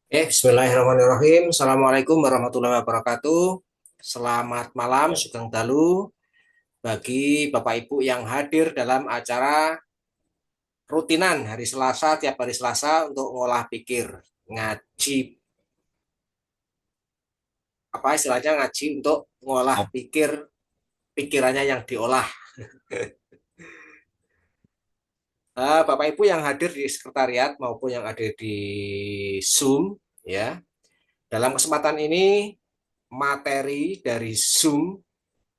Bismillahirrahmanirrahim. Assalamualaikum warahmatullahi wabarakatuh. Selamat malam, Sugeng Dalu, bagi Bapak Ibu yang hadir dalam acara rutinan hari Selasa, tiap hari Selasa untuk ngolah pikir, ngaji, apa istilahnya ngaji untuk ngolah Oh, pikir, pikirannya yang diolah. Bapak Ibu yang hadir di sekretariat maupun yang ada di Zoom, ya. Dalam kesempatan ini materi dari Zoom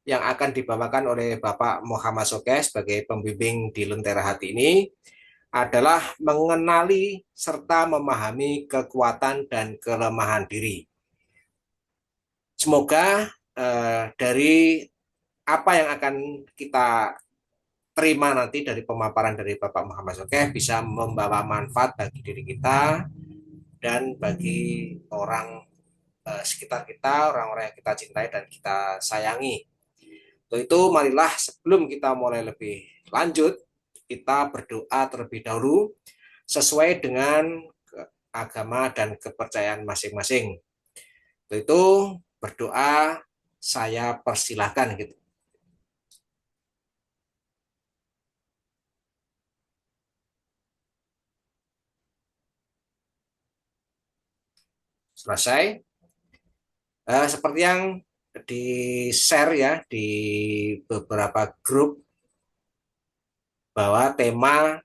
yang akan dibawakan oleh Bapak Muhammad Sokes sebagai pembimbing di Lentera Hati ini adalah mengenali serta memahami kekuatan dan kelemahan diri. Semoga dari apa yang akan kita terima nanti dari pemaparan dari Bapak Muhammad Sokes bisa membawa manfaat bagi diri kita dan bagi orang sekitar kita, orang-orang yang kita cintai dan kita sayangi. Untuk itu, marilah sebelum kita mulai lebih lanjut, kita berdoa terlebih dahulu sesuai dengan agama dan kepercayaan masing-masing. Untuk itu, berdoa saya persilahkan gitu. Selesai. Seperti yang di-share ya di beberapa grup bahwa tema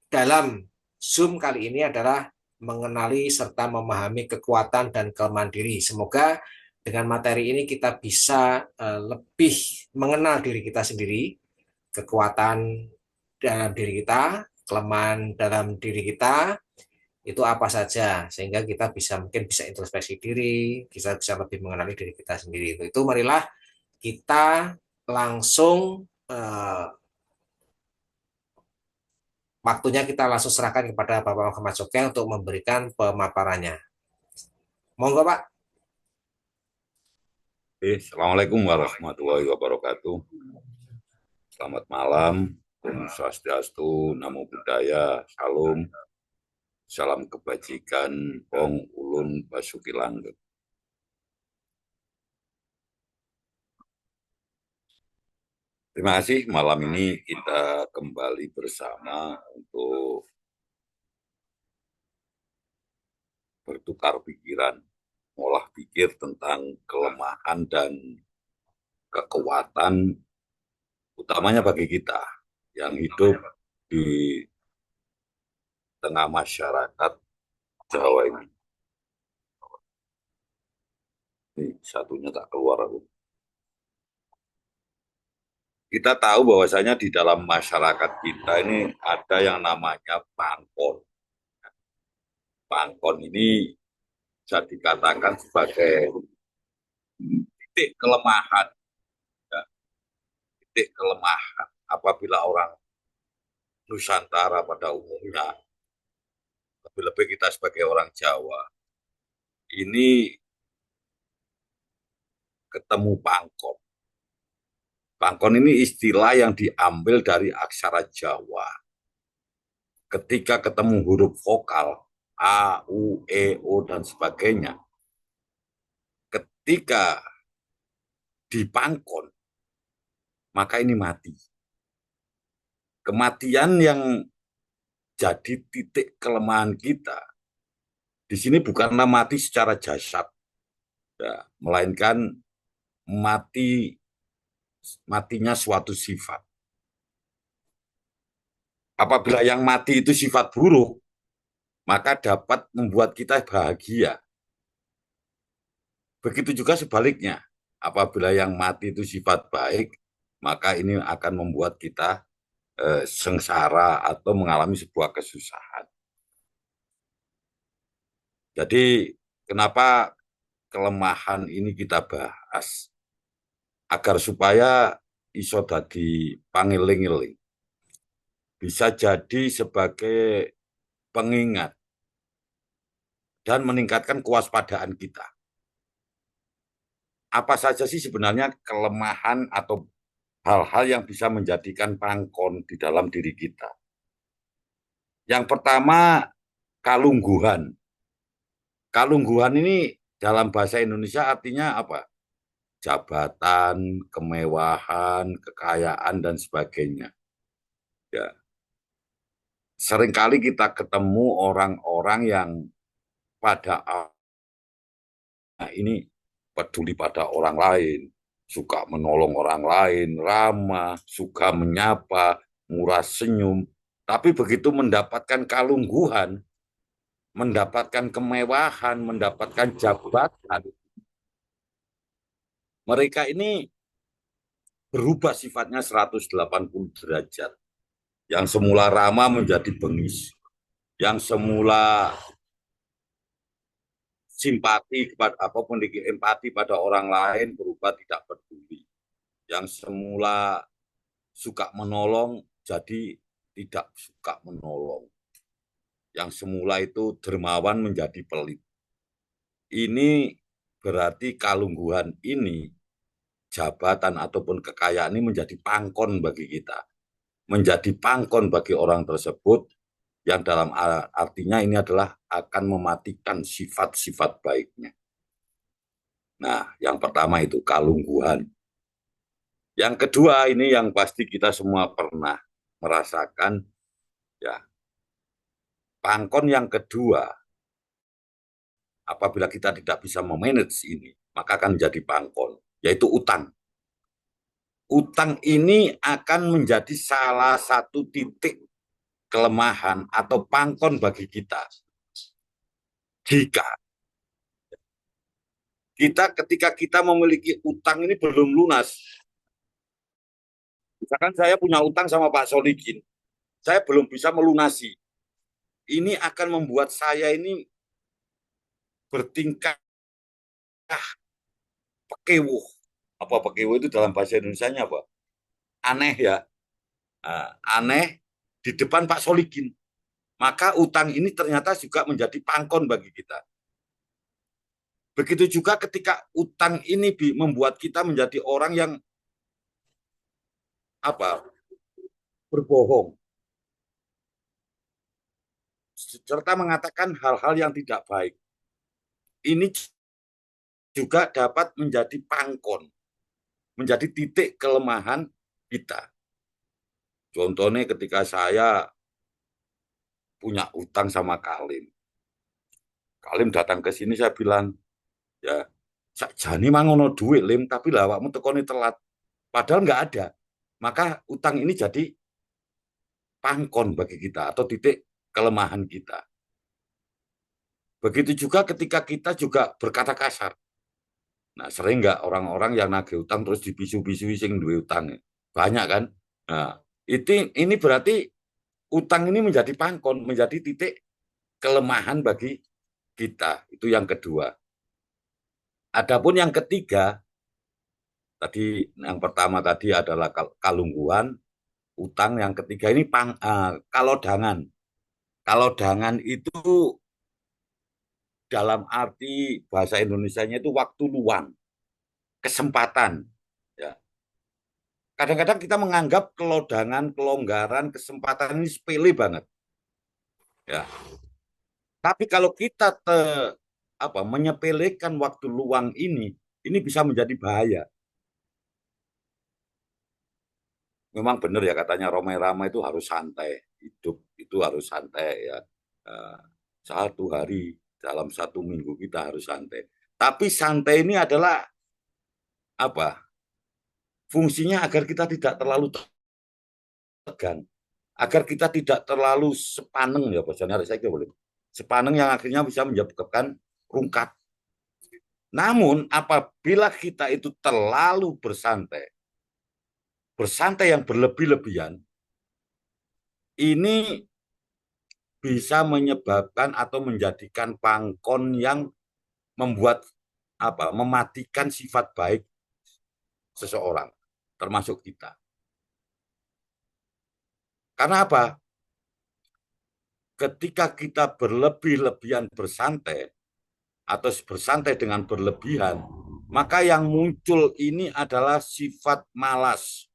dalam Zoom kali ini adalah mengenali serta memahami kekuatan dan kelemahan diri. Semoga dengan materi ini kita bisa lebih mengenal diri kita sendiri, kekuatan dalam diri kita, kelemahan dalam diri kita itu apa saja, sehingga kita bisa mungkin bisa introspeksi diri, kita bisa lebih mengenali diri kita sendiri. Itu marilah kita langsung waktunya kita langsung serahkan kepada Bapak Muhammad Sokel untuk memberikan pemaparannya. Monggo Pak. Assalamualaikum warahmatullahi wabarakatuh. Selamat malam, Om Swastiastu, Namo Buddhaya, Salam, Salam Kebajikan, Pong Ulun Basuki Langgeng. Terima kasih, malam ini kita kembali bersama untuk bertukar pikiran, olah pikir tentang kelemahan dan kekuatan, utamanya bagi kita yang hidup di tengah masyarakat Jawa ini. Ini satunya tak keluar aku. Kita tahu bahwasanya di dalam masyarakat kita ini ada yang namanya pangkon. Pangkon ini bisa dikatakan sebagai titik kelemahan, ya, titik kelemahan apabila orang Nusantara pada umumnya, lebih-lebih kita sebagai orang Jawa, ini ketemu pangkon. Pangkon ini istilah yang diambil dari aksara Jawa. Ketika ketemu huruf vokal, A, U, E, O, dan sebagainya, ketika dipangkon, maka ini mati. Kematian yang jadi titik kelemahan kita di sini bukanlah mati secara jasad, ya, melainkan matinya suatu sifat. Apabila yang mati itu sifat buruk, maka dapat membuat kita bahagia. Begitu juga sebaliknya, apabila yang mati itu sifat baik, maka ini akan membuat kita sengsara atau mengalami sebuah kesusahan. Jadi kenapa kelemahan ini kita bahas? Agar supaya iso dadi pangiling-iling. Bisa jadi sebagai pengingat dan meningkatkan kewaspadaan kita. Apa saja sih sebenarnya kelemahan atau hal-hal yang bisa menjadikan pangkon di dalam diri kita? Yang pertama, kalungguhan. Kalungguhan ini dalam bahasa Indonesia artinya apa? Jabatan, kemewahan, kekayaan, dan sebagainya. Ya, seringkali kita ketemu orang-orang yang pada ini peduli pada orang lain, suka menolong orang lain, ramah, suka menyapa, murah senyum. Tapi begitu mendapatkan kalungguhan, mendapatkan kemewahan, mendapatkan jabatan, mereka ini berubah sifatnya 180 derajat. Yang semula ramah menjadi bengis. Yang semula simpati kepada apapun, empati pada orang lain berubah tidak peduli. Yang semula suka menolong jadi tidak suka menolong. Yang semula itu dermawan menjadi pelit. Ini berarti kalungguhan ini, jabatan ataupun kekayaan ini menjadi pangkon bagi kita. Menjadi pangkon bagi orang tersebut yang dalam artinya ini adalah akan mematikan sifat-sifat baiknya. Nah, yang pertama itu kalungguhan. Yang kedua ini yang pasti kita semua pernah merasakan, ya. Pangkon yang kedua, apabila kita tidak bisa memanage ini, maka akan menjadi pangkon, yaitu utang. Utang ini akan menjadi salah satu titik kelemahan atau pangkon bagi kita. Jika ketika kita memiliki utang ini belum lunas, misalkan saya punya utang sama Pak Solikin, saya belum bisa melunasi, ini akan membuat saya ini bertingkah pekewuh. Apa pekewuh itu dalam bahasa Indonesia-nya apa? Aneh ya. Aneh di depan Pak Solikin. Maka utang ini ternyata juga menjadi pangkon bagi kita. Begitu juga ketika utang ini membuat kita menjadi orang yang apa? Berbohong. Serta mengatakan hal-hal yang tidak baik. Ini juga dapat menjadi pangkon, menjadi titik kelemahan kita. Contohnya ketika saya punya utang sama Kalim. Kalim datang ke sini, saya bilang, ya, sakjane mangono duit, Lim, tapi lah awakmu tekoni telat. Padahal nggak ada. Maka utang ini jadi pangkon bagi kita atau titik kelemahan kita. Begitu juga ketika kita juga berkata kasar. Nah, sering nggak orang-orang yang nagih utang terus dibisu-bisu sing duwe utang. Banyak kan? Nah, ini berarti utang ini menjadi pangkon, menjadi titik kelemahan bagi kita. Itu yang kedua. Adapun yang ketiga, tadi yang pertama tadi adalah kalungguhan, utang, yang ketiga ini kalodangan. Kalodangan itu dalam arti bahasa Indonesianya itu waktu luang, kesempatan. Ya. Kadang-kadang kita menganggap kelodangan, kelonggaran, kesempatan ini sepele banget. Ya. Tapi kalau kita menyepelekan waktu luang ini bisa menjadi bahaya. Memang benar ya katanya Romai Rama itu harus santai, hidup itu harus santai ya. Uh, satu hari dalam satu minggu kita harus santai. Tapi santai ini adalah apa? Fungsinya agar kita tidak terlalu tegang, agar kita tidak terlalu sepaneng ya bahasanya saya kira boleh. Sepaneng yang akhirnya bisa menyebabkan rungkat. Namun apabila kita itu terlalu bersantai, bersantai yang berlebih-lebihan, ini bisa menyebabkan atau menjadikan pangkon yang membuat mematikan sifat baik seseorang, termasuk kita. Karena apa? Ketika kita berlebih-lebihan bersantai atau bersantai dengan berlebihan, maka yang muncul ini adalah sifat malas.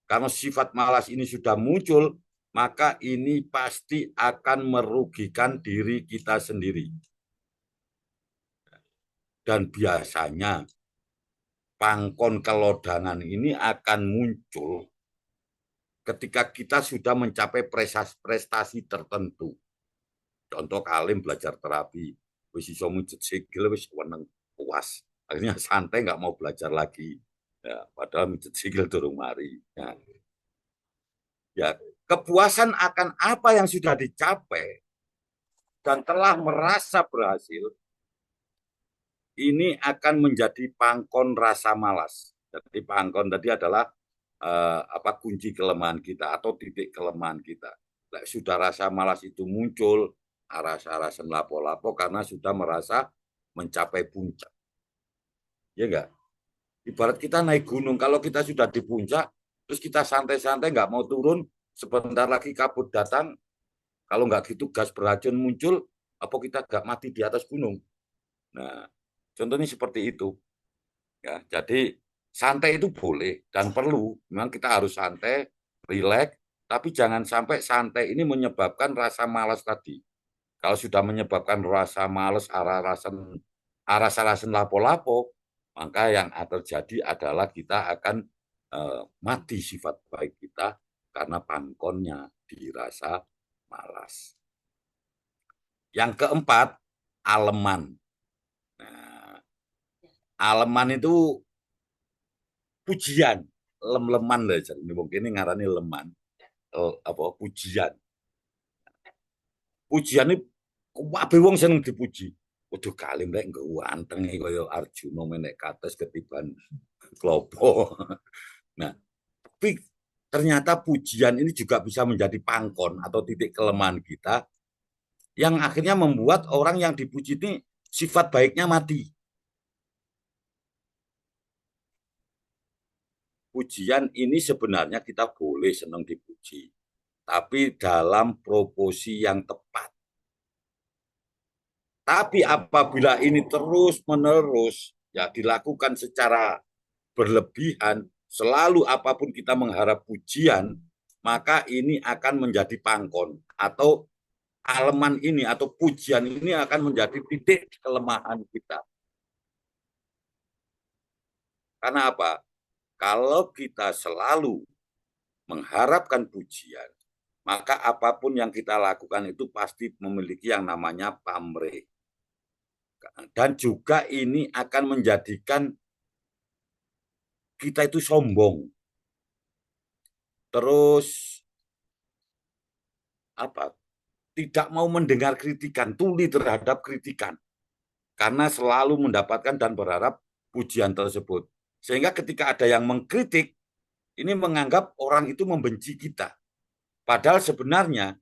Karena sifat malas ini sudah muncul, maka ini pasti akan merugikan diri kita sendiri. Dan biasanya pangkon kelodangan ini akan muncul ketika kita sudah mencapai prestasi tertentu. Contoh kalim belajar terapi, wis iso muncul sikil wis weneng puas. Akhirnya santai nggak mau belajar lagi. Ya, padahal muncul sikil durung mari. Ya, kepuasan akan apa yang sudah dicapai dan telah merasa berhasil, ini akan menjadi pangkon rasa malas. Jadi pangkon tadi adalah kunci kelemahan kita atau titik kelemahan kita. Sudah rasa malas itu muncul, rasa-rasa lapo-lapo karena sudah merasa mencapai puncak. Ya enggak? Ibarat kita naik gunung, kalau kita sudah di puncak, terus kita santai-santai nggak mau turun, sebentar lagi kabut datang, kalau nggak gitu gas beracun muncul, apa kita nggak mati di atas gunung? Nah, contohnya seperti itu. Ya, jadi santai itu boleh dan perlu. Memang kita harus santai, rileks, tapi jangan sampai santai ini menyebabkan rasa malas tadi. Kalau sudah menyebabkan rasa malas, rasa lapo-lapo, maka yang terjadi adalah kita akan mati sifat baik kita karena pangkonnya dirasa malas. Yang keempat, aleman. Nah, aleman itu pujian, lem-leman lah, ini mungkin ini ngarani leman, pujian. Pujian ini kabeh wong seneng dipuji. Waduh kalim rek nggo anteng kaya Arjuna menek kates ketiban klopo. Nah, tapi ternyata pujian ini juga bisa menjadi pangkon atau titik kelemahan kita yang akhirnya membuat orang yang dipuji ini sifat baiknya mati. Pujian ini sebenarnya kita boleh senang dipuji, tapi dalam proporsi yang tepat. Tapi apabila ini terus-menerus ya dilakukan secara berlebihan, selalu apapun kita mengharap pujian, maka ini akan menjadi pangkon atau aleman ini atau pujian ini akan menjadi titik kelemahan kita. Karena apa? Kalau kita selalu mengharapkan pujian, maka apapun yang kita lakukan itu pasti memiliki yang namanya pamrih. Dan juga ini akan menjadikan kita itu sombong. Terus tidak mau mendengar kritikan, tuli terhadap kritikan. Karena selalu mendapatkan dan berharap pujian tersebut. Sehingga ketika ada yang mengkritik, ini menganggap orang itu membenci kita. Padahal sebenarnya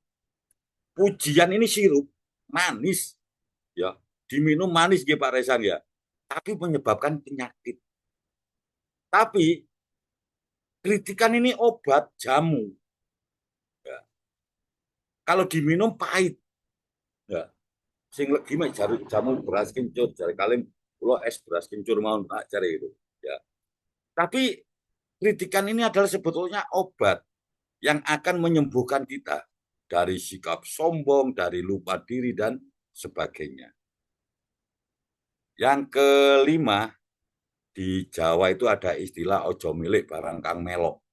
pujian ini sirup, manis. Ya, diminum manis ya Pak Rezan ya. Tapi menyebabkan penyakit. Tapi kritikan ini obat jamu. Ya. Kalau diminum pahit. Ya. Sing legi mek jamu beras kencur jare kalim kula es beras kencur mau tak cari itu. Ya. Tapi kritikan ini adalah sebetulnya obat yang akan menyembuhkan kita dari sikap sombong, dari lupa diri dan sebagainya. Yang kelima, di Jawa itu ada istilah ojo milik barang kang melok.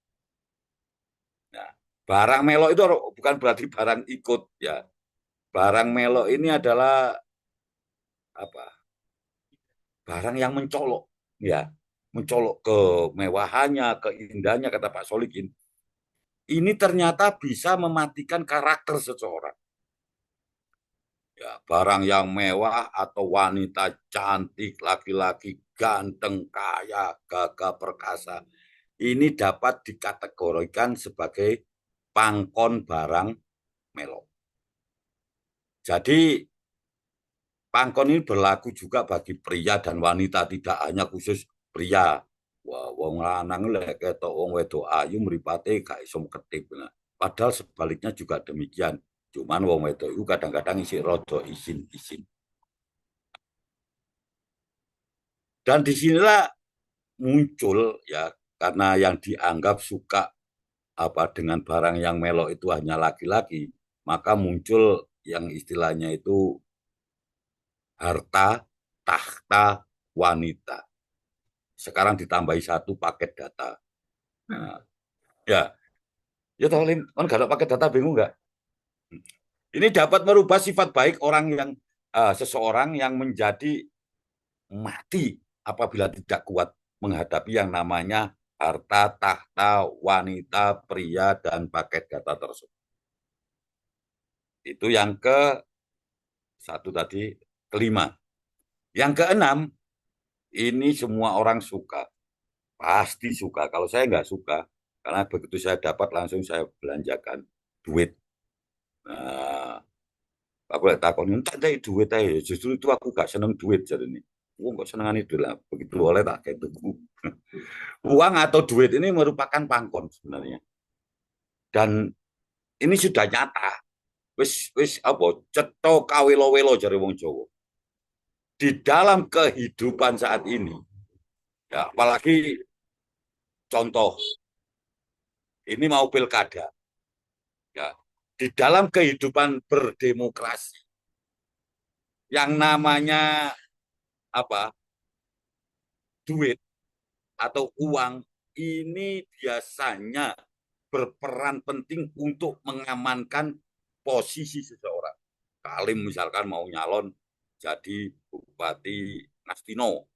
Nah, barang melok itu bukan berarti barang ikut ya. Barang melok ini adalah barang yang mencolok ya, mencolok kemewahannya, keindahannya kata Pak Solikin. Ini ternyata bisa mematikan karakter seseorang. Ya, barang yang mewah atau wanita cantik, laki-laki ganteng, kaya, gagah perkasa, ini dapat dikategorikan sebagai pangkon barang melok. Jadi pangkon ini berlaku juga bagi pria dan wanita, tidak hanya khusus pria. Wah, wong lanang lek ketok wong wedok ayu mripate gak iso ketip. Nah, padahal sebaliknya juga demikian. Cuman wong wedok itu kadang-kadang isi rada isin-isin. Dan disinilah muncul ya karena yang dianggap suka dengan barang yang melok itu hanya laki-laki, maka muncul yang istilahnya itu harta tahta wanita. Sekarang ditambahi satu paket data. Nah, ya, ya toh Lim, kan kalau paket data bingung nggak? Ini dapat merubah sifat baik orang yang seseorang yang menjadi mati apabila tidak kuat menghadapi yang namanya harta, tahta, wanita, pria, dan paket data tersebut. Itu yang ke satu tadi, kelima. Yang keenam, ini semua orang suka. Pasti suka. Kalau saya nggak suka, karena begitu saya dapat langsung saya belanjakan duit. Nah, aku lihat takon, entak deh duit aja. Justru itu aku gak seneng duit jadi ini. Wong kok senengan itu lah. Begitu oleh tak kayak itu. Uang atau duit ini merupakan pangkon sebenarnya. Dan ini sudah nyata. Wis wis apa cetha kawelo-welo jare wong Jawa. Di dalam kehidupan saat ini, ya apalagi contoh ini mau pilkada, ya di dalam kehidupan berdemokrasi yang namanya apa duit atau uang ini biasanya berperan penting untuk mengamankan posisi seseorang. Kalim misalkan mau nyalon jadi Bupati Nastino,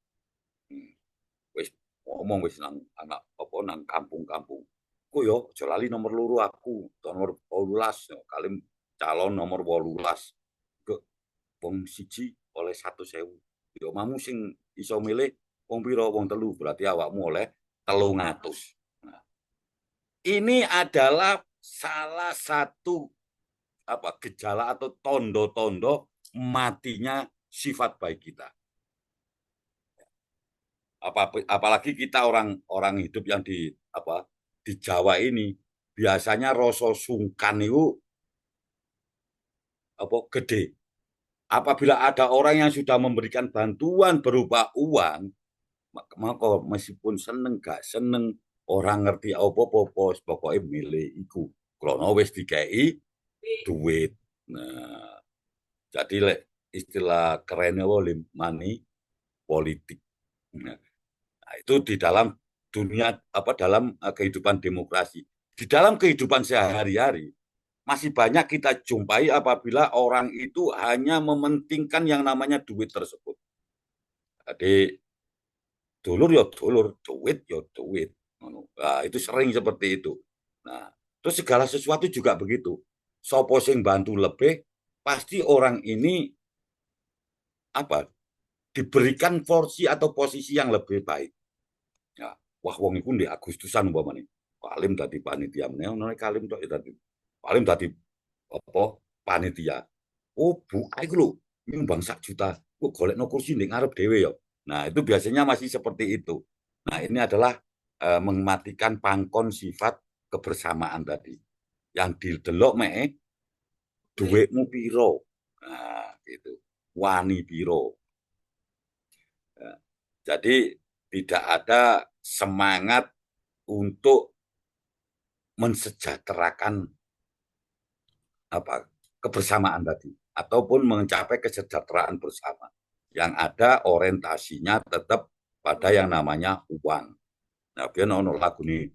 wis ngomong wis nang anak apa nang kampung-kampung. Ku yo aja lali nomor loro aku, nomor 18 Kalim calon nomor 18. Ke wong siji oleh 100.000. Yo mamu sing iso milih wong pira wong telu berarti awakmu oleh 300. Nah, ini adalah salah satu gejala atau tondo-tondo matinya sifat baik kita. Apalagi kita orang hidup yang di Jawa ini biasanya rasa sungkan itu gede. Apabila ada orang yang sudah memberikan bantuan berupa uang, maka meskipun seneng gak seneng orang ngerti apa-apa pokoknya milih iku. Krono wis dikei duit. Nah, jadi istilah kerennya money politik. Nah, itu di dalam dunia dalam kehidupan demokrasi. Di dalam kehidupan sehari-hari masih banyak kita jumpai apabila orang itu hanya mementingkan yang namanya duit tersebut. Jadi dulur ya dulur, duit ya duit. Nah, itu sering seperti itu. Nah, terus segala sesuatu juga begitu. Sopo sing bantu lebih, pasti orang ini apa diberikan porsi atau posisi yang lebih baik. Ya, wah wong iku di Agustusan umpamane. Kalim tadi panitia meneh ono kalim tok ya tadi. Kalim tadi apa panitia. Oh, Bu, iku lho, nyumbang 1 juta. Kok golekno kursi ning ngarep dhewe ya. Nah, itu biasanya masih seperti itu. Nah, ini adalah mematikan pangkon sifat kebersamaan tadi. Yang didelok mek duitmu piro. Nah, gitu. Wani piro. Ya. Jadi tidak ada semangat untuk mensejahterakan kebersamaan tadi ataupun mencapai kesejahteraan bersama. Yang ada orientasinya tetap pada yang namanya uang. Nah, biar ono lagu ini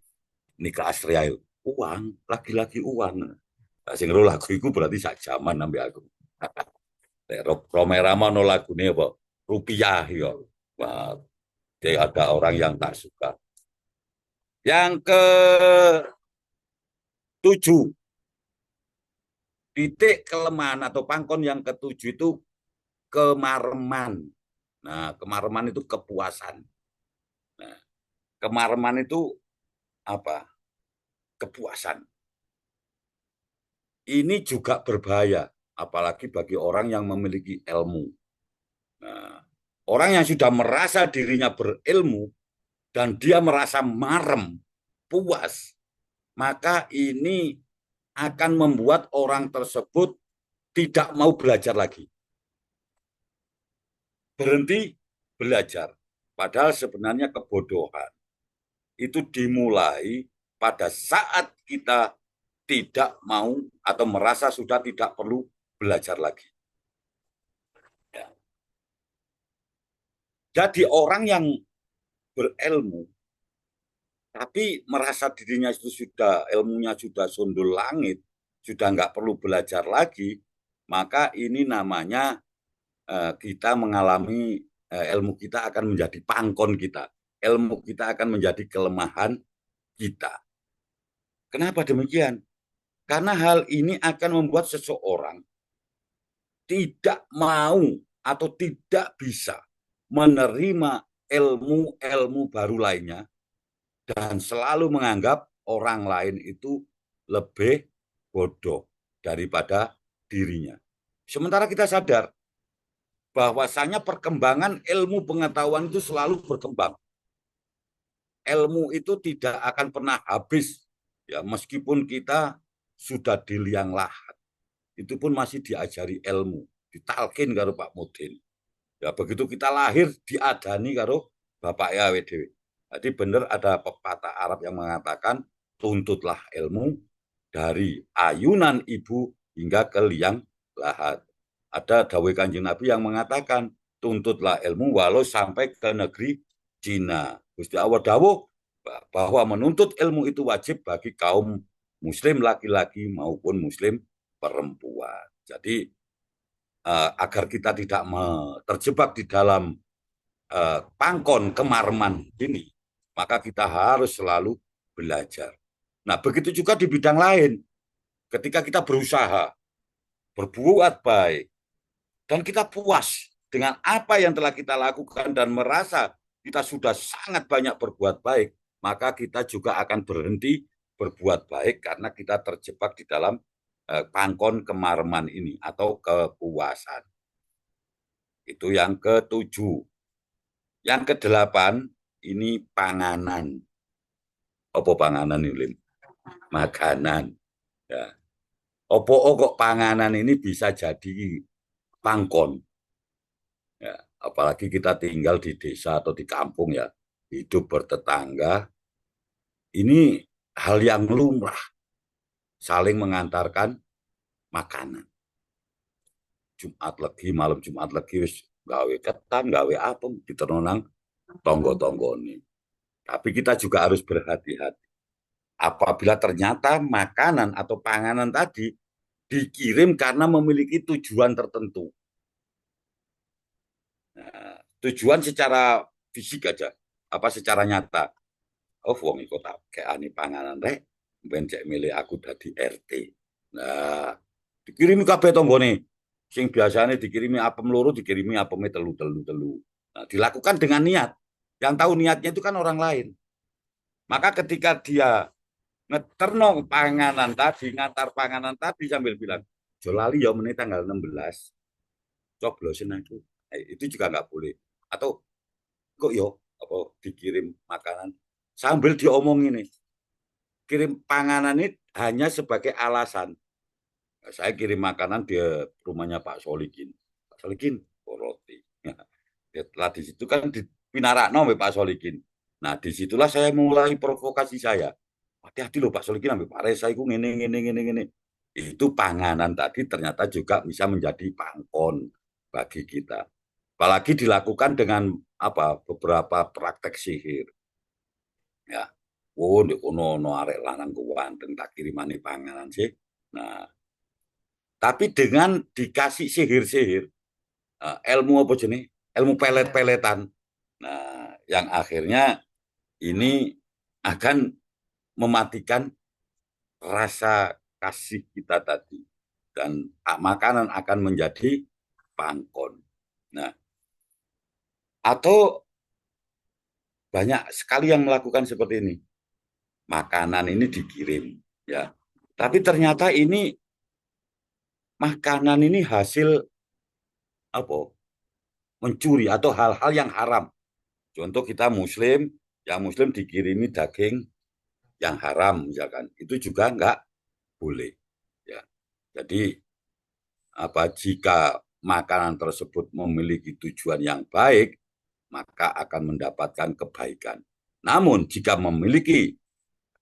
Astria itu uang, lagi-lagi uang. Nah, sing lagu itu berarti sak zaman sampai aku. Romerama no lagu ini apa? Rupiah ya. Wah, ada orang yang tak suka. Yang ke 7, titik kelemahan atau pangkon yang ketujuh itu kemareman. Nah, kemareman itu kepuasan. Nah, kemareman itu apa? Kepuasan. Ini juga berbahaya, apalagi bagi orang yang memiliki ilmu. Nah, orang yang sudah merasa dirinya berilmu dan dia merasa marem, puas, maka ini akan membuat orang tersebut tidak mau belajar lagi. Berhenti belajar. Padahal sebenarnya kebodohan itu dimulai pada saat kita tidak mau atau merasa sudah tidak perlu belajar lagi. Ya. Jadi orang yang berilmu tapi merasa dirinya itu sudah ilmunya sudah sundul langit, sudah nggak perlu belajar lagi, maka ini namanya kita mengalami ilmu kita akan menjadi pangkon kita, ilmu kita akan menjadi kelemahan kita. Kenapa demikian? Karena hal ini akan membuat seseorang tidak mau atau tidak bisa menerima ilmu-ilmu baru lainnya dan selalu menganggap orang lain itu lebih bodoh daripada dirinya. Sementara kita sadar bahwasanya perkembangan ilmu pengetahuan itu selalu berkembang. Ilmu itu tidak akan pernah habis, ya meskipun kita sudah di liang lahat, itu pun masih diajari ilmu, ditalkin karo Pak Mudin. Ya begitu kita lahir diadani karo Bapak ya WDW. Jadi benar ada pepatah Arab yang mengatakan tuntutlah ilmu dari ayunan ibu hingga ke liang lahat. Ada dawai Kanjeng Nabi yang mengatakan tuntutlah ilmu walau sampai ke negeri Cina. Gusti Allah dawuh bahwa menuntut ilmu itu wajib bagi kaum muslim laki-laki maupun muslim perempuan. Jadi agar kita tidak terjebak di dalam pangkon kemarman ini, maka kita harus selalu belajar. Nah, begitu juga di bidang lain. Ketika kita berusaha, berbuat baik, dan kita puas dengan apa yang telah kita lakukan dan merasa kita sudah sangat banyak berbuat baik, maka kita juga akan berhenti berbuat baik karena kita terjebak di dalam pangkon kemarman ini atau kepuasan. Itu yang ketujuh. Yang kedelapan, ini panganan. Apa panganan ini? Makanan. Ya. Apa kok panganan ini bisa jadi pangkon. Ya. Apalagi kita tinggal di desa atau di kampung ya. Hidup bertetangga. Ini hal yang lumrah. Saling mengantarkan makanan. Jumat lagi, malam Jumat lagi, gawe ketan, gawe apa, ditenonang tonggo-tonggo ini. Tapi kita juga harus berhati-hati. Apabila ternyata makanan atau panganan tadi dikirim karena memiliki tujuan tertentu. Nah, tujuan secara fisik aja, apa secara nyata. Oh, wong iku tak kayak panganan rek, ben cek milih aku dadi RT. Nah, dikirimi kabeh tanggane. Sing biasanya dikirimi apem loro, dikirimi apeme telu. Nah, dilakukan dengan niat. Yang tahu niatnya itu kan orang lain. Maka ketika dia ngeterno panganan tadi, ngantar panganan tadi sambil bilang, Jolali ya menit tanggal 16, coblosin aku. Itu juga nggak boleh. Atau kok yo apa dikirim makanan sambil diomongin nih. Kirim panganan ini hanya sebagai alasan. Saya kirim makanan di rumahnya Pak Solikin. Pak Solikin, oh, roti. Setelah di situ kan di Pinarakno Pak Solikin. Nah, disitulah saya mulai provokasi saya. Hati-hati loh Pak Solikin, sampai Pak Resa itu ngene. Itu panganan tadi ternyata juga bisa menjadi pangkon bagi kita. Apalagi dilakukan dengan apa beberapa praktek sihir. Ya, oh, di kono arek lanang kuwanteng tak kirimane panganan sih. Nah, tapi dengan dikasih sihir-sihir, ilmu apa jenis? Ilmu pelet-peletan. Nah, yang akhirnya ini akan mematikan rasa kasih kita tadi. Dan makanan akan menjadi pangkon. Nah, atau banyak sekali yang melakukan seperti ini. Makanan ini dikirim, ya. Tapi ternyata ini makanan ini hasil apa? Mencuri atau hal-hal yang haram. Contoh kita Muslim, yang Muslim dikirimi daging yang haram misalkan, itu juga nggak boleh. Ya, jadi apa jika makanan tersebut memiliki tujuan yang baik, maka akan mendapatkan kebaikan. Namun jika memiliki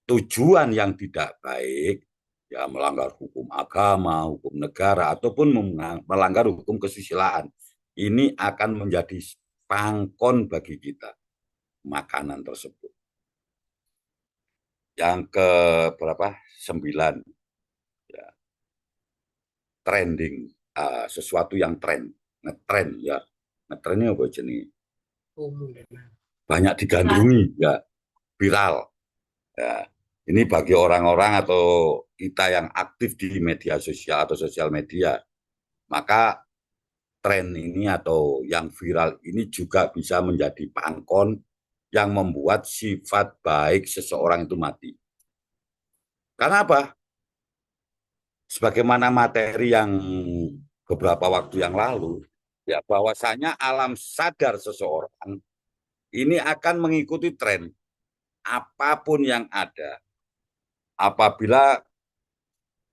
tujuan yang tidak baik, ya melanggar hukum agama, hukum negara, ataupun melanggar hukum kesusilaan, ini akan menjadi pangkon bagi kita, makanan tersebut. Yang ke berapa? 9, ya, trending, sesuatu yang ngetrend ya. Ngetrennya apa jenis? Banyak digandrungi, ya, viral. Ya, ini bagi orang-orang atau kita yang aktif di media sosial atau sosial media, maka tren ini atau yang viral ini juga bisa menjadi pangkon yang membuat sifat baik seseorang itu mati. Karena apa? Sebagaimana materi yang beberapa waktu yang lalu, ya bahwasanya alam sadar seseorang ini akan mengikuti tren apapun yang ada. Apabila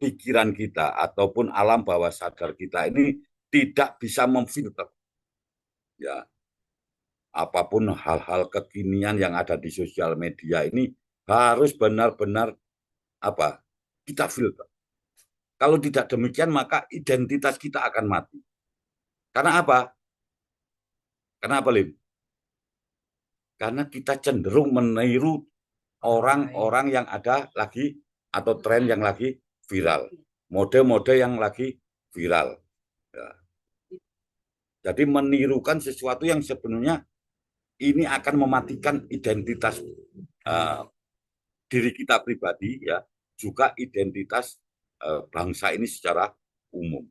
pikiran kita ataupun alam bawah sadar kita ini tidak bisa memfilter, ya, apapun hal-hal kekinian yang ada di sosial media ini harus benar-benar apa? Kita filter. Kalau tidak demikian maka identitas kita akan mati. Karena apa? Karena apa, Lim? Karena kita cenderung meniru orang-orang yang ada lagi atau tren yang lagi viral, mode-mode yang lagi viral. Ya. Jadi menirukan sesuatu yang sebenarnya ini akan mematikan identitas diri kita pribadi, ya, juga identitas bangsa ini secara umum.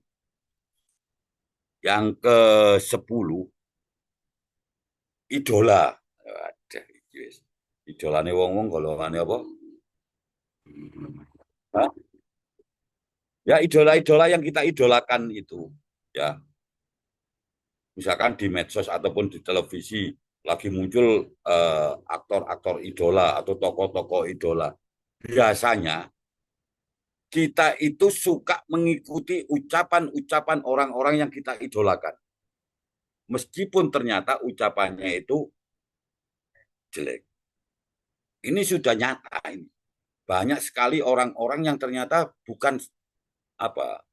Yang ke-10, idola. Idolane wong-wong golongane apa? Hah? Ya idola-idola yang kita idolakan itu, ya. Misalkan di medsos ataupun di televisi lagi muncul aktor-aktor idola atau tokoh-tokoh idola. Biasanya kita itu suka mengikuti ucapan-ucapan orang-orang yang kita idolakan. Meskipun ternyata ucapannya itu jelek. Ini sudah nyata ini. Banyak sekali orang-orang yang ternyata bukan apa,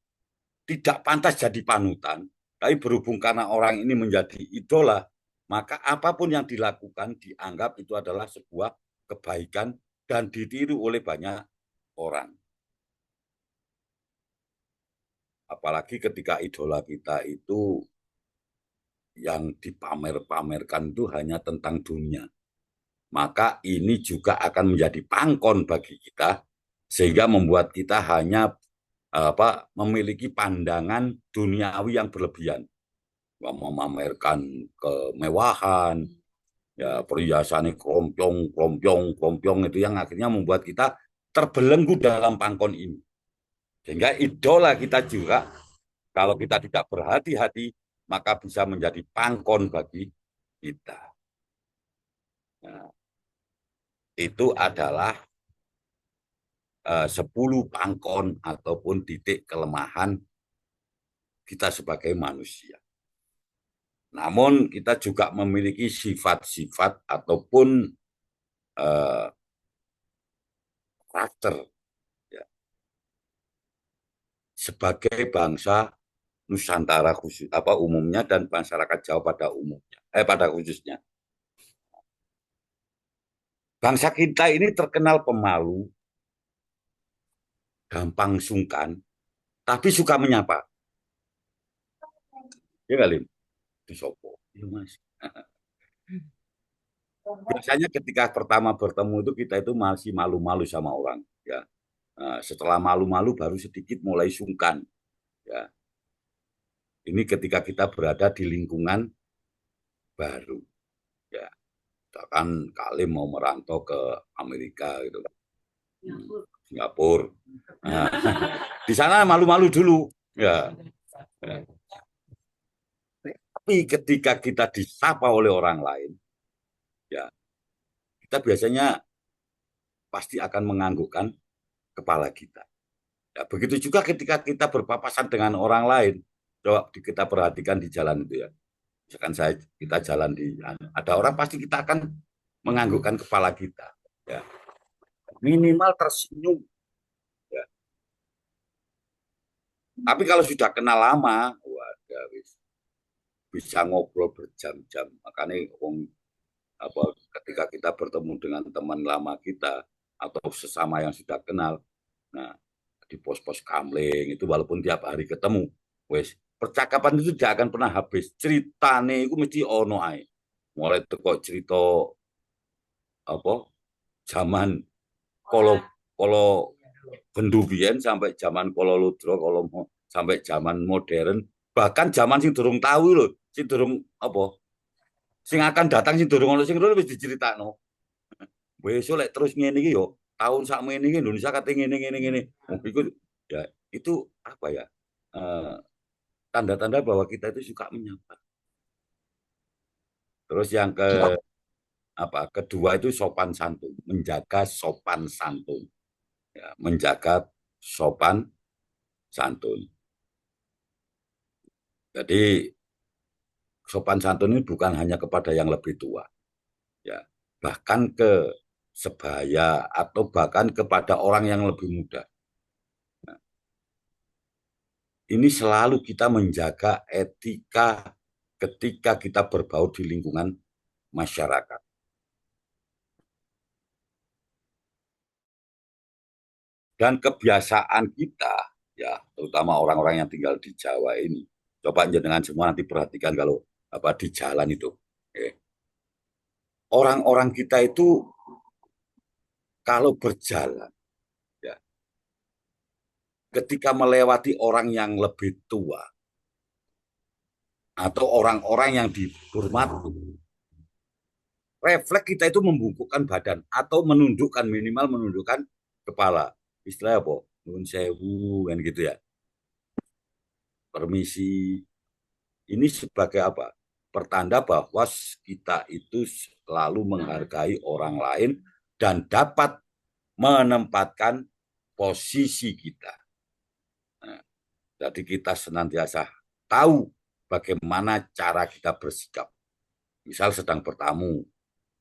tidak pantas jadi panutan, tapi berhubung karena orang ini menjadi idola, maka apapun yang dilakukan dianggap itu adalah sebuah kebaikan dan ditiru oleh banyak orang. Apalagi ketika idola kita itu yang dipamer-pamerkan itu hanya tentang dunia. Maka ini juga akan menjadi pangkon bagi kita, sehingga membuat kita hanya memiliki pandangan duniawi yang berlebihan, memamerkan kemewahan, ya perhiasannya kerompong itu yang akhirnya membuat kita terbelenggu dalam pangkon ini. Sehingga idola kita juga kalau kita tidak berhati-hati maka bisa menjadi pangkon bagi kita. Nah, itu adalah 10 pangkon ataupun titik kelemahan kita sebagai manusia. Namun kita juga memiliki sifat-sifat ataupun karakter, ya, sebagai bangsa Nusantara khusus umumnya dan masyarakat Jawa pada umumnya, pada khususnya. Bangsa kita ini terkenal pemalu, gampang sungkan, tapi suka menyapa. Ya kali, disopo. Ya, Mas. Biasanya ketika pertama bertemu itu kita itu masih malu-malu sama orang, ya. Nah, setelah malu-malu baru sedikit mulai sungkan, ya. Ini ketika kita berada di lingkungan baru, ya. Misalkan Kalim mau merantau ke Amerika gitu, Singapura. Nah, di sana malu-malu dulu, ya. Tapi ketika kita disapa oleh orang lain, ya, kita biasanya pasti akan menganggukkan kepala kita. Ya, begitu juga ketika kita berpapasan dengan orang lain. Coba kita perhatikan di jalan itu, ya. Misalkan kita jalan ada orang pasti kita akan menganggukkan kepala kita. Ya. minimal tersenyum. Ya. Tapi kalau sudah kenal lama, wadah, bisa ngobrol berjam-jam. Makanya apa, ketika kita bertemu dengan teman lama kita atau sesama yang sudah kenal, nah di pos-pos kamling itu walaupun tiap hari ketemu, wes percakapan itu tidak akan pernah habis. Ceritane itu mesti ono ae. Mulai teko cerita apa zaman kolo kolo bendubian sampai zaman kolo ludro kolo sampai zaman modern, bahkan zaman sing durung tahu loh, sing durung apa sing akan datang sing durung ono sing ngono wis diceritakno. Besok lek terus ngene iki yo tahun sakmene iki Indonesia kate ngene ngene ngene. Oh, iku ya itu apa ya? Eh, tanda-tanda bahwa kita itu suka menyapa. Terus yang ke apa? Kedua itu sopan santun, menjaga sopan santun. Ya, menjaga sopan santun. Jadi sopan santun ini bukan hanya kepada yang lebih tua, ya, bahkan ke sebaya atau bahkan kepada orang yang lebih muda. Nah, ini selalu kita menjaga etika ketika kita berbaur di lingkungan masyarakat. Dan kebiasaan kita, ya, terutama orang-orang yang tinggal di Jawa ini, coba jenengan semua nanti perhatikan kalau apa di jalan itu, orang-orang kita itu kalau berjalan, ya, ketika melewati orang yang lebih tua atau orang-orang yang dihormati, refleks kita itu membungkukkan badan atau menundukkan, minimal menundukkan kepala. Istilah apa? Nun sewu kan gitu ya. Permisi. Ini sebagai apa? Pertanda bahwa kita itu selalu menghargai orang lain dan dapat menempatkan posisi kita. Nah, jadi kita senantiasa tahu bagaimana cara kita bersikap. Misal sedang bertamu,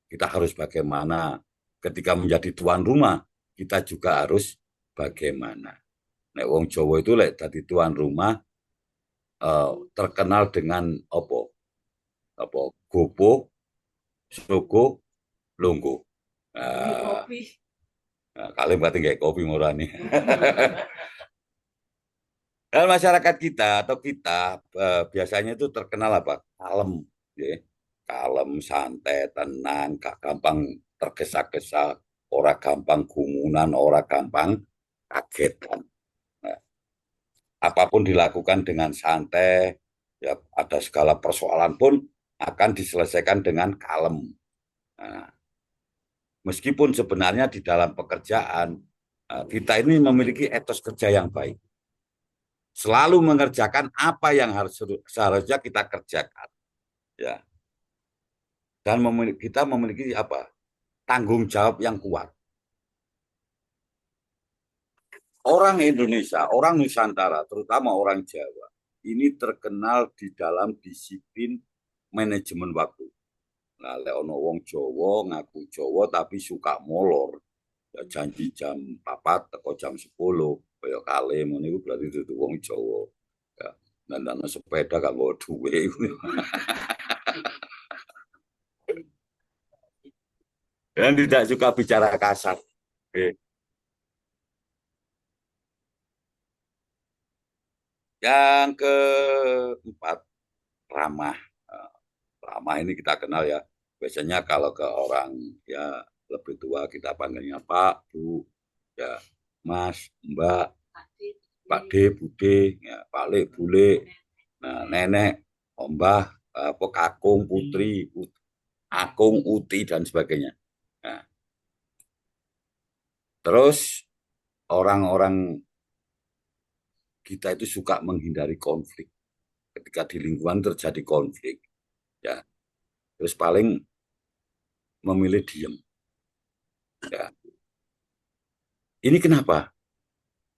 kita harus bagaimana. Ketika menjadi tuan rumah, kita juga harus bagaimana. Nek wong Jawa itu lek dadi tuan rumah terkenal dengan apa gopo, sogo, longgo. Nah, nah, kalian berarti nggak kopi murah nih. Dan masyarakat kita atau kita biasanya itu terkenal apa? Kalem, ya. Kalem, santai, tenang, gak gampang tergesa-gesa, ora gampang gumunan, ora gampang kagetan. Nah, apapun dilakukan dengan santai, ya ada segala persoalan pun akan diselesaikan dengan kalem. Nah, meskipun sebenarnya di dalam pekerjaan kita ini memiliki etos kerja yang baik, selalu mengerjakan apa yang seharusnya kita kerjakan, ya, dan kita memiliki apa tanggung jawab yang kuat. Orang Indonesia, orang Nusantara, terutama orang Jawa, ini terkenal di dalam disiplin manajemen waktu. Nah, ono wong Jawa ngaku Jawa tapi suka molor. Ya janji jam 4 atau jam 10, kaya kali ngono iku berarti itu wong Jawa. Ya, dan sepeda gak bawa duwe. Dan tidak suka bicara kasar. Oke. Yang keempat, ramah. Ramah ini kita kenal ya. Biasanya kalau ke orang ya lebih tua kita panggilnya Pak, Bu, ya Mas, Mbak, Pak D, Bude, ya Pak Le, Bule, nah nenek, Mbah, apa kakung, putri, akung, uti dan sebagainya. Nah, terus orang-orang kita itu suka menghindari konflik. Ketika di lingkungan terjadi konflik, ya terus paling memilih diem. Ya. Ini kenapa?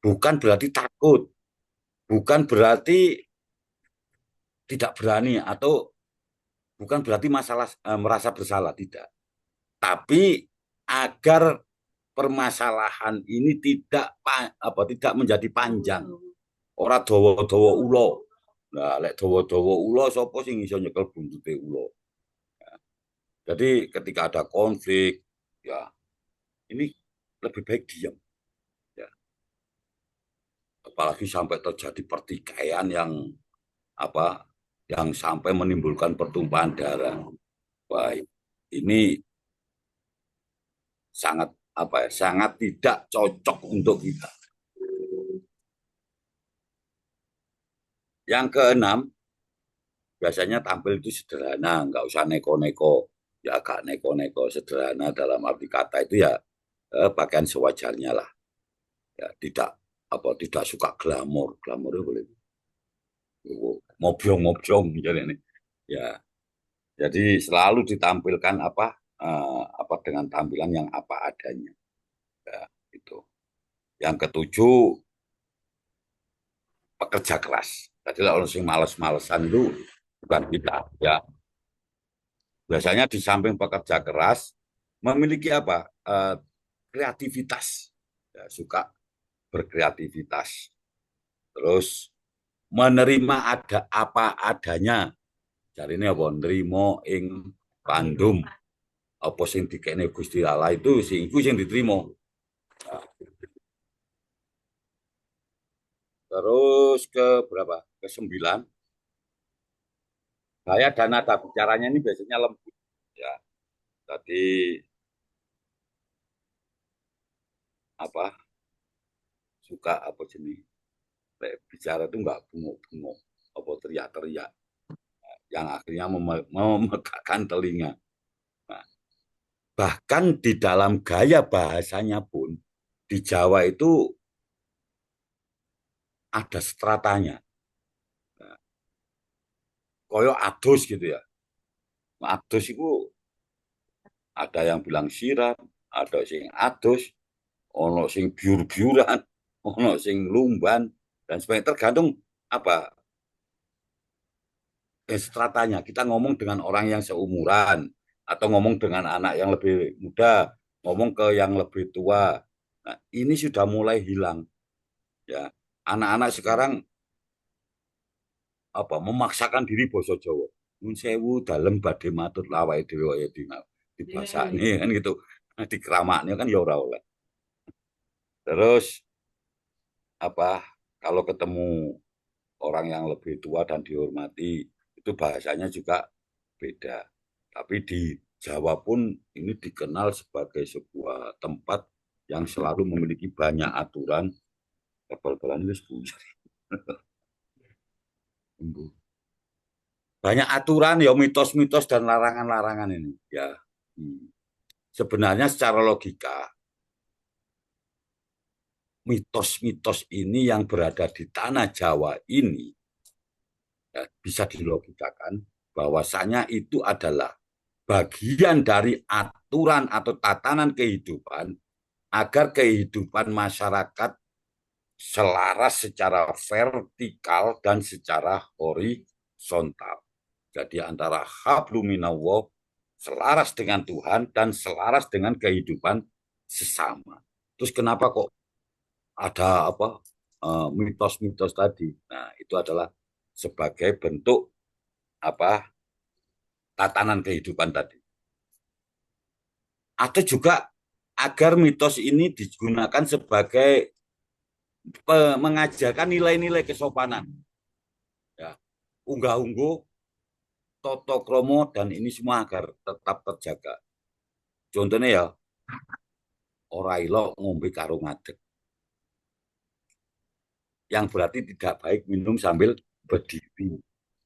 Bukan berarti takut, bukan berarti tidak berani atau bukan berarti masalah merasa bersalah, tidak. Tapi agar permasalahan ini tidak menjadi panjang. Ora dawa-dawa ula. Nah, lek dawa-dawa ula sapa sing iso nyekel buntute ula. Jadi ketika ada konflik, ya ini lebih baik diam. Ya. Apalagi sampai terjadi pertikaian yang sampai menimbulkan pertumpahan darah. Baik, ini sangat tidak cocok untuk kita. Yang keenam, biasanya tampil itu sederhana, nggak usah neko-neko. Ya agak neko-neko, sederhana dalam arti kata itu ya pakaian sewajarnya lah. Ya tidak suka glamor, glamor itu boleh mobyong-mobyong ini. Ya, jadi selalu ditampilkan dengan tampilan yang apa adanya. Ya, itu. Yang ketujuh, pekerja keras. Tadi orang sing males-malesan itu bukan kita. Ya, biasanya di samping pekerja keras memiliki kreativitas. Ya, suka berkreativitas. Terus menerima ada apa adanya. Jadi ini apa? Nerimo ing pandum. Apa sing dikene Gusti Allah itu sing diterima. Nah, terus ke berapa? Ke 9. Gaya dan nada bicaranya ini biasanya lembut. Ya, tadi suka jenis bicara itu nggak bungok-bungok, teriak-teriak, yang akhirnya memegakkan telinga. Nah, bahkan di dalam gaya bahasanya pun di Jawa itu ada stratanya. Nah, koyo adus gitu ya. Adus itu ada yang bilang siram, ada sing adus, ono sing biur-biuran, ono sing lumban, dan sebagainya tergantung stratanya. Kita ngomong dengan orang yang seumuran, atau ngomong dengan anak yang lebih muda, ngomong ke yang lebih tua. Nah, ini sudah mulai hilang. Ya, anak-anak sekarang memaksakan diri basa Jawa. Nun sewu dalem badhe matur lawake dhewe ya di bahasane kan gitu. Nah, di keramaknya kan ya ora oleh. Terus kalau ketemu orang yang lebih tua dan dihormati, itu bahasanya juga beda. Tapi di Jawa pun ini dikenal sebagai sebuah tempat yang selalu memiliki banyak aturan. Bal-balan itu banyak aturan, ya mitos-mitos dan larangan-larangan ini. Ya, sebenarnya secara logika, mitos-mitos ini yang berada di tanah Jawa ini ya, bisa dilogikakan bahwasanya itu adalah bagian dari aturan atau tatanan kehidupan agar kehidupan masyarakat selaras secara vertikal dan secara horizontal. Jadi antara habluminallah, selaras dengan Tuhan dan selaras dengan kehidupan sesama. Terus kenapa kok ada mitos-mitos tadi? Nah, itu adalah sebagai bentuk tatanan kehidupan tadi. Atau juga agar mitos ini digunakan sebagai mengajarkan nilai-nilai kesopanan. Ya, unggah-ungguh, toto kromo, dan ini semua agar tetap terjaga. Contohnya ya, ora ilok ngombe karo ngadeg. Yang berarti tidak baik minum sambil berdiri.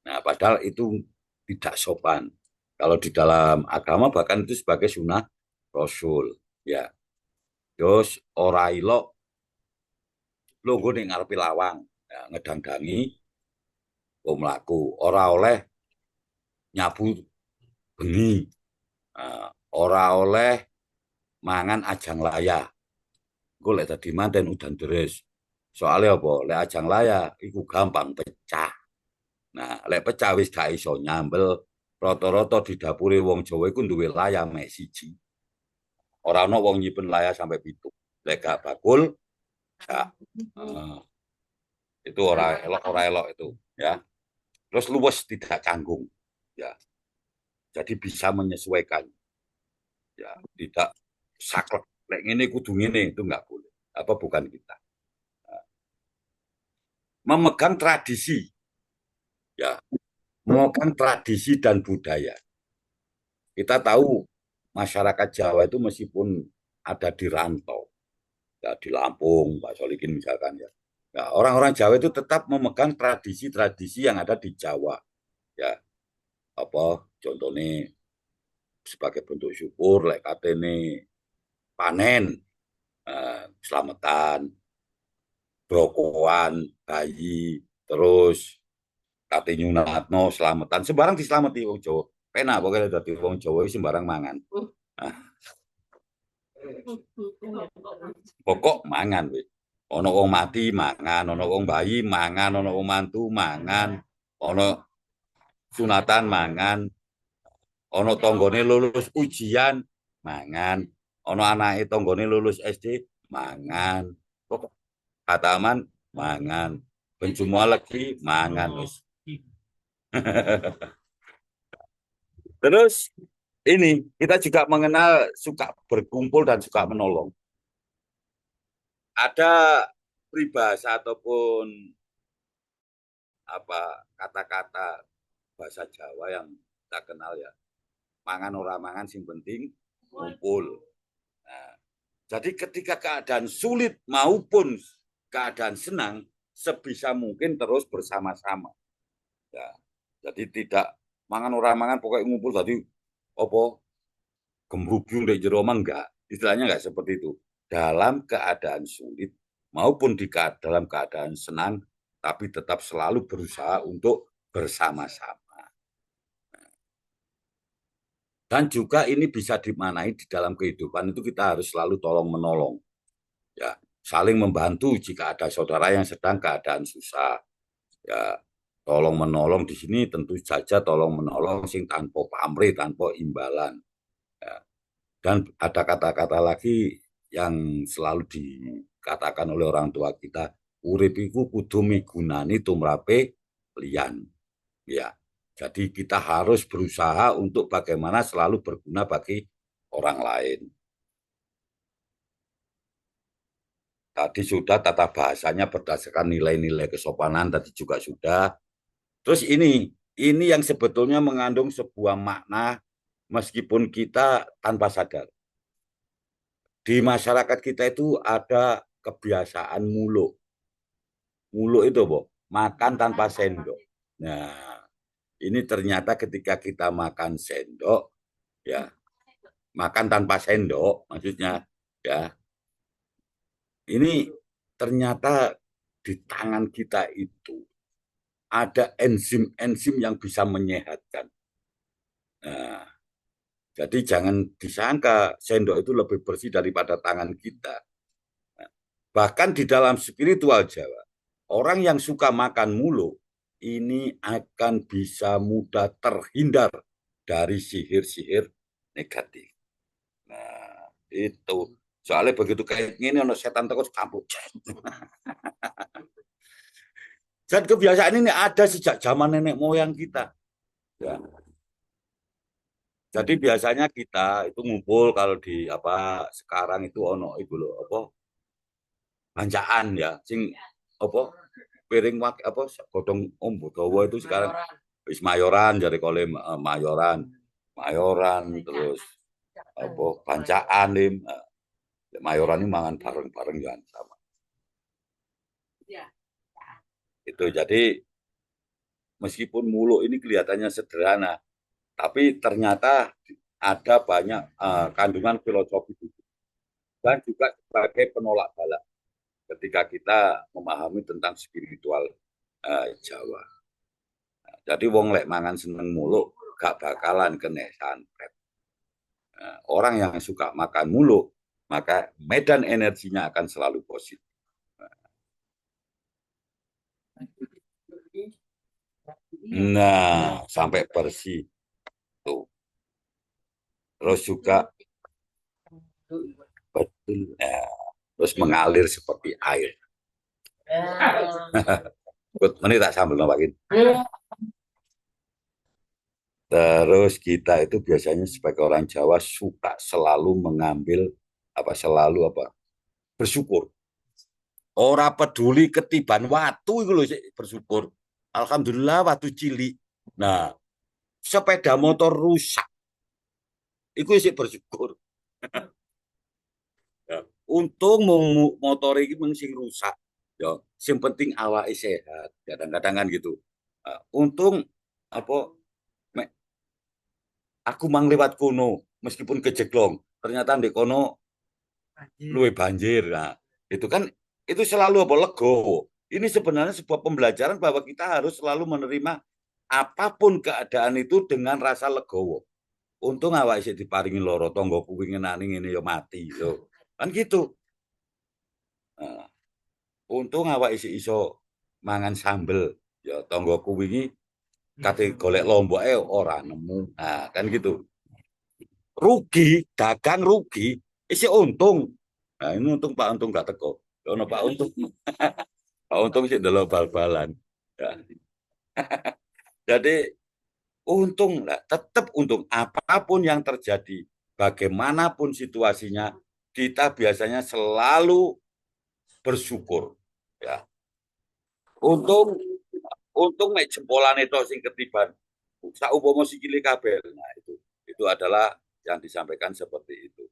Nah, padahal itu tidak sopan. Kalau di dalam agama bahkan itu sebagai sunnah Rasul. Ya, terus ora ilok lungguh ning ngarepe lawang, ya, ngedang-dangi mlaku. Ora oleh nyabu bengi. Nah, ora oleh mangan ajang laya. Engko lek dadi manten udan deres. Soalnya apa? Lek ajang laya iku gampang pecah. Nah, lek pecah wis gak iso nyambel. Rata-rata di dapure wong Jawa iku duwe laya mek siji. Orang ono wong nyimpen layar sampai pitu. Lek gak bakul, ya. Itu orang elok itu, ya. Terus luwes tidak canggung, ya. Jadi bisa menyesuaikan, ya. Tidak saklek. Lek ini kudu ngene itu nggak boleh. Apa bukan kita? Memegang tradisi, ya. Memegang tradisi dan budaya. Kita tahu masyarakat Jawa itu meskipun ada di rantau, ya di Lampung, Pak Solikin misalkan ya. Ya, orang-orang Jawa itu tetap memegang tradisi-tradisi yang ada di Jawa. Ya, apa contohnya sebagai bentuk syukur, lek katene panen, selamatan, brokoan, bayi, terus kate nyunatno, selamatan, sembarang diselamati wong Jawa. Penak pokoknya dadi wong Jawa sembarang mangan. Nah, pokok mangan wis. Ono wong mati mangan, ono wong bayi mangan, ono wong mantu mangan, ono sunatan mangan, ono tanggane lulus ujian mangan, ono anake tanggane lulus SD mangan. Pokok kataman mangan, pencuma lagi mangan wis. Terus ini kita juga mengenal suka berkumpul dan suka menolong. Ada peribahasa ataupun apa kata-kata bahasa Jawa yang kita kenal ya. Mangan ora mangan sing penting kumpul. Nah, jadi ketika keadaan sulit maupun keadaan senang, sebisa mungkin terus bersama-sama. Ya, jadi tidak mangan ora mangan pokoknya ngumpul tadi opo gembrubyung dari jero enggak. Istilahnya enggak seperti itu. Dalam keadaan sulit maupun dalam keadaan senang, tapi tetap selalu berusaha untuk bersama-sama. Dan juga ini bisa dimaknai di dalam kehidupan itu kita harus selalu tolong menolong, ya, saling membantu jika ada saudara yang sedang keadaan susah, ya, tolong menolong di sini tentu saja tolong menolong sing tanpa pamrih, tanpa imbalan, ya. Dan ada kata-kata lagi yang selalu dikatakan oleh orang tua kita, urip iku kudu migunani tumrape liyan, ya. Jadi kita harus berusaha untuk bagaimana selalu berguna bagi orang lain. Tadi sudah tata bahasanya berdasarkan nilai-nilai kesopanan tadi juga sudah. Terus ini yang sebetulnya mengandung sebuah makna meskipun kita tanpa sadar. Di masyarakat kita itu ada kebiasaan muluk. Muluk itu, Bo, makan tanpa sendok. Nah, ini ternyata ketika kita makan sendok, ya, makan tanpa sendok, maksudnya, ya, ini ternyata di tangan kita itu ada enzim-enzim yang bisa menyehatkan. Nah, jadi jangan disangka sendok itu lebih bersih daripada tangan kita. Nah, bahkan di dalam spiritual Jawa, orang yang suka makan mulu ini akan bisa mudah terhindar dari sihir-sihir negatif. Nah, itu. Soalnya begitu kayak gini, ono setan takut kampung. Dan kebiasaan ini ada sejak zaman nenek moyang kita. Ya. Jadi biasanya kita itu ngumpul kalau di apa sekarang itu ono itu loh apa bancaan ya sing apa piring apa godong Om Budowo itu sekarang wis mayoran jadi kole mayoran mayoran terus apa bancaan lim mayoran ini mangan bareng-bareng kan sama itu jadi meskipun muluk ini kelihatannya sederhana tapi ternyata ada banyak kandungan filosofi dan juga sebagai penolak bala ketika kita memahami tentang spiritual Jawa. Jadi wong lek mangan seneng muluk gak bakalan kena santet. Orang yang suka makan muluk maka medan energinya akan selalu positif. Nah, sampai bersih tuh. Terus juga Ya, terus mengalir seperti air. Menit tak sambil nampakin. Terus kita itu biasanya sebagai orang Jawa suka selalu mengambil selalu bersyukur. Ora peduli ketiban watu itu loh sih bersyukur. Alhamdulillah watu cilik. Nah, sepeda motor rusak. Itu sih bersyukur. Ya. Untung motor ini sing rusak. Ya, yang penting awak sehat. Kadang-kadang kan gitu. Untung apa aku mang lewat kono meskipun kejeglong. Ternyata di kono luwe banjir. Nah, itu kan itu selalu legowo. Ini sebenarnya sebuah pembelajaran bahwa kita harus selalu menerima apapun keadaan itu dengan rasa legowo. Untung awak isih diparingi loro tanggoku winginane ngene ya mati yo. Kan gitu. Nah, untung awak isih iso mangan sambel ya tanggoku wingi kate golek lomboke ora nemu. Nah, kan gitu. Rugi, dagang rugi, isih untung. Nah, ini untung Pak Untung gak teko. Ono Pak Untung. Pak Untung sih delok bal-balan. Ya. Jadi untung lah, tetap untung apapun yang terjadi, bagaimanapun situasinya, kita biasanya selalu bersyukur. Ya, untung, untung mek jempolan itu sing ketiban, saumpama sikile kabel. Nah itu adalah yang disampaikan seperti itu.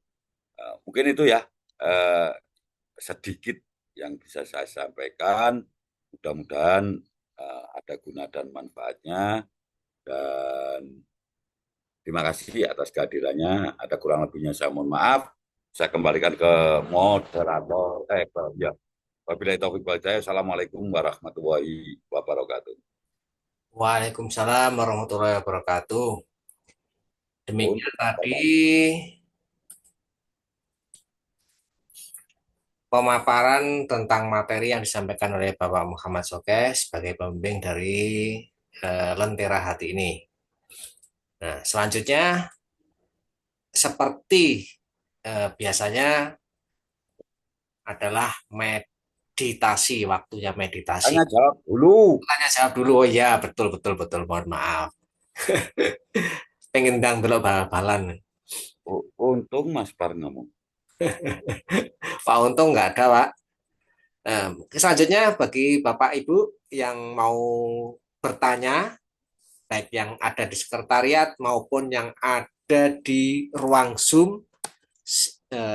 Mungkin itu ya sedikit yang bisa saya sampaikan. Mudah-mudahan ada guna dan manfaatnya. Dan terima kasih atas kehadirannya. Ada kurang lebihnya saya mohon maaf. Saya kembalikan ke moderator. Ya. Wabillahi taufiq wal hidayah. Assalamualaikum warahmatullahi wabarakatuh. Waalaikumsalam warahmatullahi wabarakatuh. Demikian Untuk tadi pemaparan tentang materi yang disampaikan oleh Bapak Muhammad Sokeh sebagai pembimbing dari Lentera Hati ini. Nah, selanjutnya seperti biasanya adalah meditasi, waktunya meditasi. tanya jawab dulu. Tanya jawab dulu. Oh iya, betul betul betul. Mohon maaf. Pengen dang belok bal-balan. Untung Mas Par ngomong. Pak Untung nggak ada, Pak. Nah, selanjutnya bagi Bapak Ibu yang mau bertanya, baik yang ada di sekretariat maupun yang ada di ruang Zoom,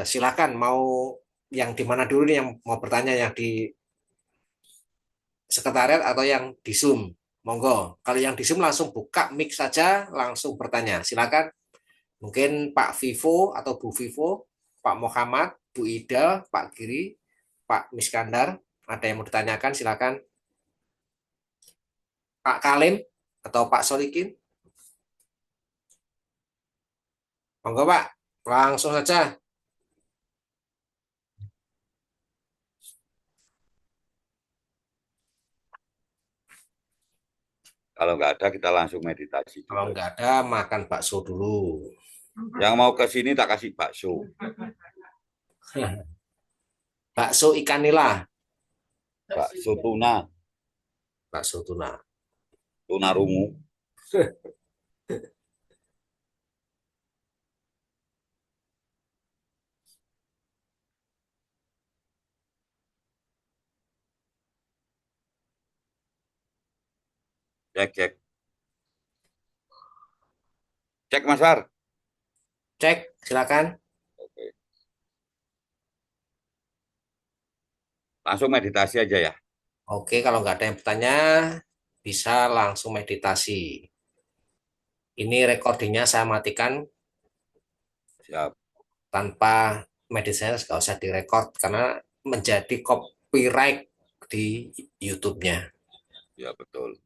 silakan mau yang di mana dulu nih yang mau bertanya, yang di sekretariat atau yang di Zoom. Monggo. Kalau yang di Zoom langsung buka mic saja, langsung bertanya. Silakan. Mungkin Pak Vivo atau Bu Vivo, Pak Muhammad, Bu Ida, Pak Giri, Pak Miskandar, ada yang mau ditanyakan, silakan. Pak Kalim atau Pak Solikin. Monggo Pak, langsung saja. Kalau nggak ada kita langsung meditasi Kalau dulu. nggak ada, makan bakso dulu. Yang mau ke sini tak kasih bakso. Bakso ikan nila, Bakso tuna, bakso tuna. tuna rungu. Cek, cek. Cek Mas Far. Cek, silakan. Oke. Langsung meditasi aja ya. Oke, kalau nggak ada yang bertanya, bisa langsung meditasi. Ini recordingnya saya matikan Siap. tanpa meditasinya nggak usah direcord karena menjadi copyright di YouTube-nya. Ya betul.